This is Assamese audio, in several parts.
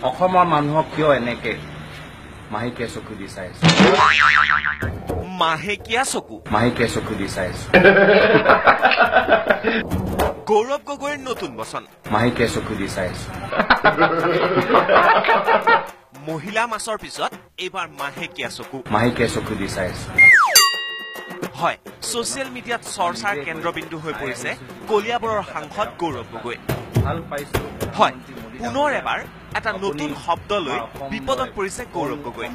অসমৰ মানুহক কিয় এনেকে মাহেকীয়া চকু দি চাই আছে? মাহেকীয়া চকু মাহেকীয়া চকু দি চাই আছে। গৌৰৱ গগৈৰ নতুন বচন মাহেকীয়া চকু দি চাই আছে। মহিলা মাছৰ পিছত এইবাৰ মাহেকীয়া চকু মাহেকীয়া চকু দি চাই আছে। হয়, ছচিয়েল মিডিয়াত চৰ্চাৰ কেন্দ্ৰবিন্দু হৈ পৰিছে কলিয়াবৰৰ সাংসদ গৌৰৱ গগৈ। ভাল পাইছো। হয়, পুনৰ এবাৰ এটা নতুন শব্দ লৈ বিপদত পৰিছে গৌৰৱ গগৈ।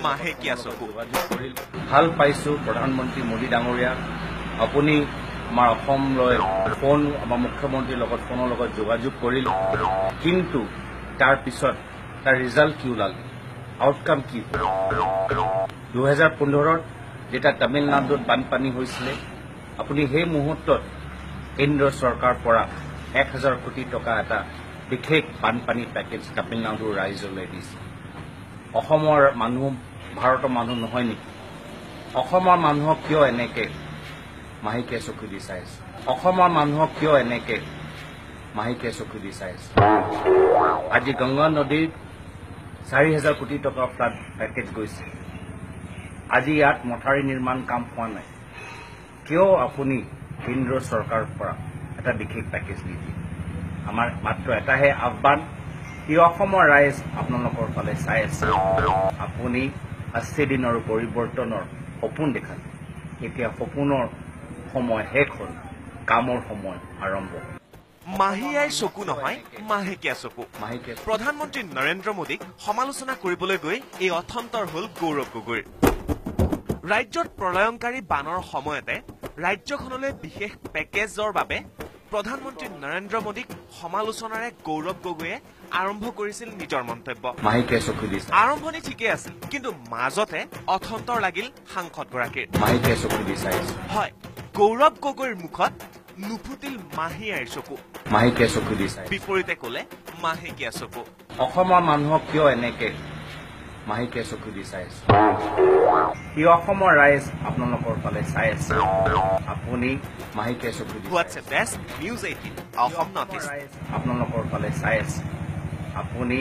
মাহেকীয়া চকু। ভাল পাইছো প্ৰধানমন্ত্ৰী মোদী ডাঙৰীয়া, আপুনি আমাৰ অসমলৈ আমাৰ মুখ্যমন্ত্ৰীৰ লগত ফোনৰ লগত যোগাযোগ কৰিলে, কিন্তু তাৰ পিছত তাৰ ৰিজাল্ট কি ওলাল, আউটকাম কি? 2015 যেতিয়া তামিলনাডুত বানপানী হৈছিলে, আপুনি সেই মুহূৰ্তত কেন্দ্ৰীয় চৰকাৰৰ পৰা 1000 কোটি টকা এটা বিশেষ বানপানী পেকেজ তামিলনাডুৰ ৰাইজলৈ দিছে। অসমৰ মানুহ ভাৰতৰ মানুহ নহয় নেকি? অসমৰ মানুহক কিয় এনেকে মাহেকীয়া চকু দি চাই আছে? অসমৰ মানুহক কিয় এনেকে মাহেকীয়া চকু দি চাই আছে? আজি গংগা নদীৰ 4000 কোটি টকাৰ ফ্লাড পেকেজ গৈছে। আজি ইয়াত মথাউৰি নিৰ্মাণ কাম হোৱা নাই। কিয় আপুনি কেন্দ্ৰীয় চৰকাৰৰ পৰা এটা বিশেষ পেকেজ নিদিয়ে? আমাৰ মাত্ৰ এটাহে আহ্বান, এই অসমৰ ৰাইজ আপোনালোকৰ ফালে চাই আছে। আপুনি 80 দিনৰ পৰিৱৰ্তনৰ সপোন দেখালে, এতিয়া সপোনৰ সময় শেষ হ'ল, কামৰ সময় আৰম্ভ। মাহীয়াই চকু নহয়, মাহেকীয়া চকু। মাহেকীয়া প্ৰধানমন্ত্ৰী নৰেন্দ্ৰ মোদীক সমালোচনা কৰিবলৈ গৈ এই অথন্তৰ হ'ল গৌৰৱ গগৈৰ। ৰাজ্যত প্ৰলয়ংকাৰী বানৰ সময়তে ৰাজ্যখনলৈ বিশেষ পেকেজৰ বাবে প্ৰধানমন্ত্ৰী নৰেন্দ্ৰ মোদীক সমালোচনাৰে গৌৰৱ গগৈয়ে আৰম্ভ কৰিছিল নিজৰ মন্তব্য। মাহেকীয়া চকু দি আৰম্ভণি ঠিকেই আছিল, কিন্তু মাজতে অথন্তৰ লাগিল সাংসদগৰাকীৰ। মাহেকীয়া চকু দি চাই আছে। হয়, গৌৰৱ গগৈৰ মুখত নুফুটিল মাহীয়াইৰ চকু, মাহেকীয়া চকু দি চাই। বিপৰীতে কলে মাহেকীয়া চকু। অসমৰ মানুহক কিয় এনেকে মাহেকীয়া চকু দি চাই আছে? এই অসমৰ ৰাইজ আপোনালোকৰ ফালে চাই আছে। আপুনি মাহেকীয়া চকু দি WhatsApp desk, news 18 Assam north east. আপোনালোকৰ ফালে চাই আছে। আপুনি